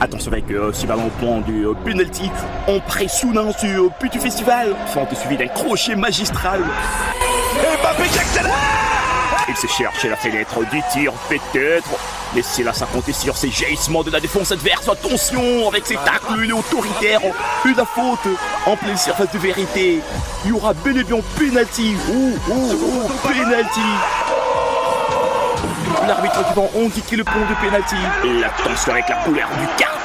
Attention avec ce ballon au point du penalty. On pressionne ce petit festival. Fente suivi d'un crochet magistral. Mbappé qui accélère. Il se cherche la fenêtre du tir, peut-être. Laissez-la ça compter sur ces jaillissements de la défense adverse. Attention avec ses tacles autoritaires. Une faute en pleine surface de vérité. Il y aura bel et bien penalty. Penalty. L'arbitre qui va indiquer le point de penalty. L'attention avec la couleur du carton.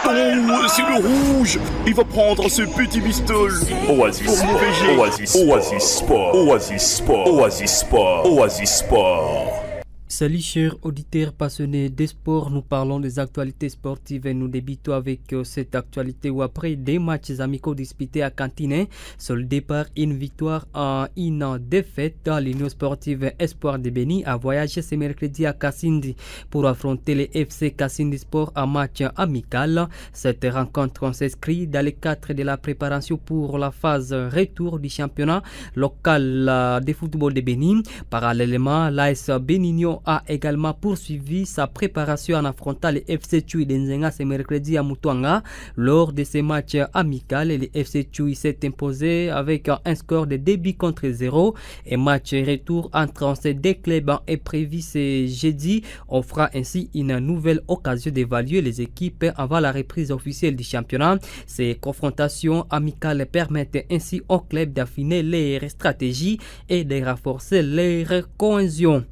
C'est le rouge. Il va prendre ce petit bistol. Oasis Sport. Oasis Sport. Oasis Sport. Oasis Sport. Oasis Sport. Salut chers auditeurs passionnés des sports, nous parlons des actualités sportives et nous débutons avec cette actualité où après des matchs amicaux disputés à Cantine, sur le départ une victoire en une défaite, l'Union sportive Espoir de Béni a voyagé ce mercredi à Kassindi pour affronter les FC Kassindi Sport en match amical. Cette rencontre s'inscrit dans le cadre de la préparation pour la phase retour du championnat local de football de Béni. Parallèlement, l'AS Bénignon a également poursuivi sa préparation en affrontant les FC Tui d'Enzenga ce mercredi à Mutuanga. Lors de ces matchs amicaux, les FC Tui s'est imposé avec un score de 2 buts contre 0. Un match retour entre ces deux clubs est prévu ce jeudi. On fera ainsi une nouvelle occasion d'évaluer les équipes avant la reprise officielle du championnat. Ces confrontations amicales permettent ainsi aux clubs d'affiner leurs stratégies et de renforcer leur cohésion.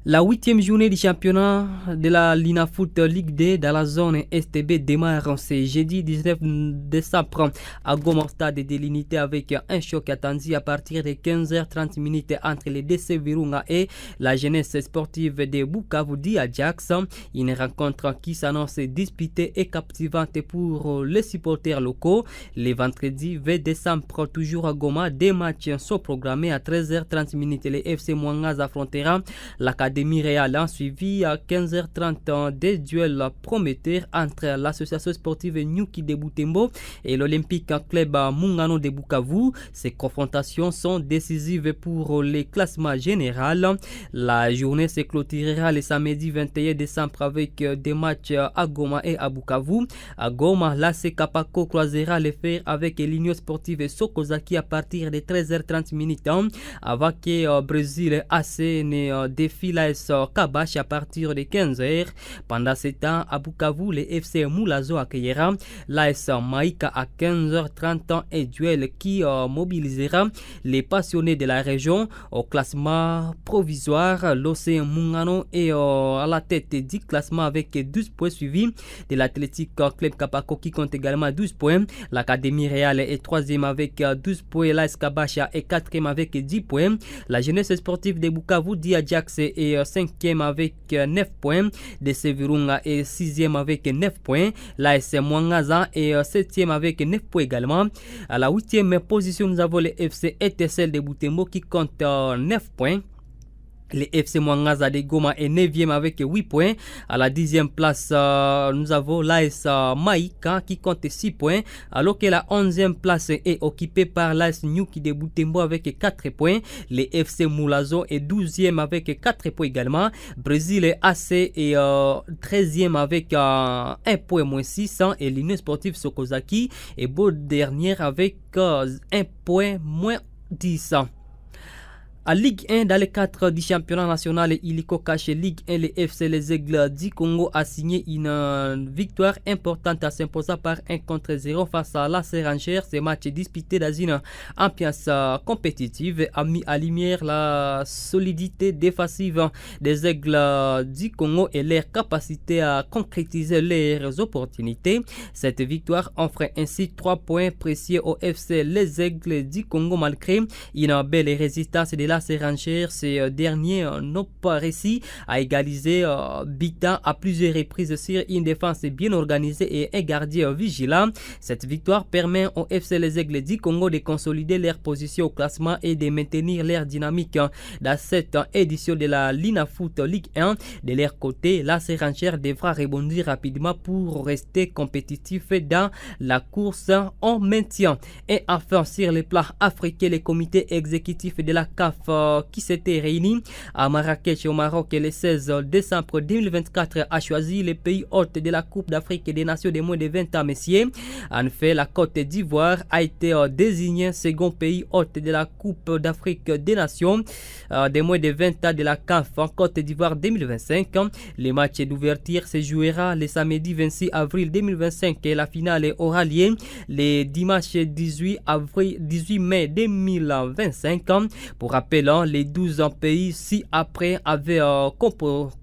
La 8e journée du championnat de la Lina Foot Ligue D dans la zone STB démarre ce jeudi 19 décembre à Goma Stade de l'unité avec un choc attendu à partir de 15h30 entre les DC Virunga et la jeunesse sportive de Bukavu d'Ajax. Une rencontre qui s'annonce disputée et captivante pour les supporters locaux. Le vendredi 20 décembre, toujours à Goma, des matchs sont programmés à 13h30. Les FC Mwangas affrontera l'Académie Réal a suivi à 15h30 des duels prometteurs entre l'association sportive Nyuki de Butembo et l'Olympique Club Mungano de Bukavu. Ces confrontations sont décisives pour les classements général. La journée se clôturera le samedi 21 décembre avec des matchs à Goma et à Bukavu. À Goma, l'AC Kapako croisera les fers avec l'Union sportive Sokozaki à partir de 13h30 avant que Brésil AC ne défile l'AS Kabash à partir de 15h. Pendant ce temps, à Bukavu, le FC Moulazo accueillera l'AS Maïka à 15h30 et duel qui mobilisera les passionnés de la région. Au classement provisoire, l'OC Mungano est à la tête du classement avec 12 points suivis de l'Athletic Club Kapako qui compte également 12 points. L'Académie Réal est 3e avec 12 points. L'AS Kabacha est 4e avec 10 points. La jeunesse sportive de Bukavu d'Ajax est 5e avec 9 points. DC Virunga est 6e avec 9 points. L'AS Mwangaza est 7e avec 9 points également. À la 8e position, nous avons le FC ETSL de Butembo qui compte 9 points. Le FC Mwangaza de Goma est 9e avec 8 points. À la 10e place, nous avons l'AS Maïka qui compte 6 points. Alors que la 11e place est occupée par l'AS Nyuki de Butembo avec 4 points. Le FC Moulazo est 12e avec 4 points également. Brésil AC est 13e avec 1 point moins 600. Et l'Union sportive Sokozaki est beau dernière avec 1 point moins 10. À Ligue 1, dans le cadre du championnat national illico caché Ligue 1, le FC Les Aigles du Congo a signé une victoire importante à s'imposer par 1 contre 0 face à la Sérangère. Ce match disputé dans une ambiance compétitive a mis à lumière la solidité défensive des Aigles du Congo et leur capacité à concrétiser leurs opportunités. Cette victoire offre ainsi 3 points précieux au FC Les Aigles du Congo malgré une belle résistance de la Sérangère. Ces derniers n'ont pas réussi à égaliser Bita à plusieurs reprises sur une défense bien organisée et un gardien vigilant. Cette victoire permet au FC Les Aigles du Congo de consolider leur position au classement et de maintenir leur dynamique dans cette édition de la Lina Foot Ligue 1. De leur côté, la Sérangère devra rebondir rapidement pour rester compétitif dans la course en maintien. Et enfin, sur le plan africain, le comité exécutif de la CAF qui s'était réuni à Marrakech au Maroc le 16 décembre 2024 a choisi les pays hôtes de la Coupe d'Afrique des Nations de moins de 20 ans, messieurs. En fait, la Côte d'Ivoire a été désignée second pays hôte de la Coupe d'Afrique des Nations de moins de 20 ans de la CAF en Côte d'Ivoire 2025. Le match d'ouverture se jouera le samedi 26 avril 2025 et la finale aura lieu le dimanche 18 mai 2025. Pour rappel, les 12 pays ci-après avaient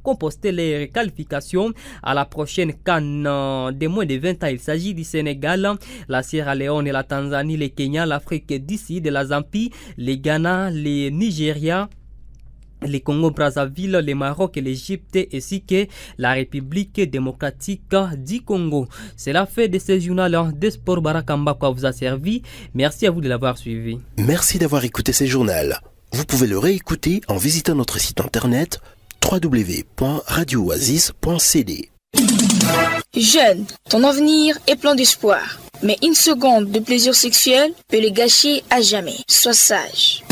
composté les qualifications à la prochaine CAN de moins de 20 ans. Il s'agit du Sénégal, la Sierra Leone, la Tanzanie, le Kenya, l'Afrique du Sud, la Zambie, le Ghana, le Nigeria, le Congo-Brazzaville, le Maroc et l'Égypte, ainsi que la République démocratique du Congo. C'est la fin de ce journal de sport. Barakamba vous a servi. Merci à vous de l'avoir suivi. Merci d'avoir écouté ce journal. Vous pouvez le réécouter en visitant notre site internet www.radiooasis.cd. Jeune, ton avenir est plein d'espoir. Mais une seconde de plaisir sexuel peut le gâcher à jamais. Sois sage.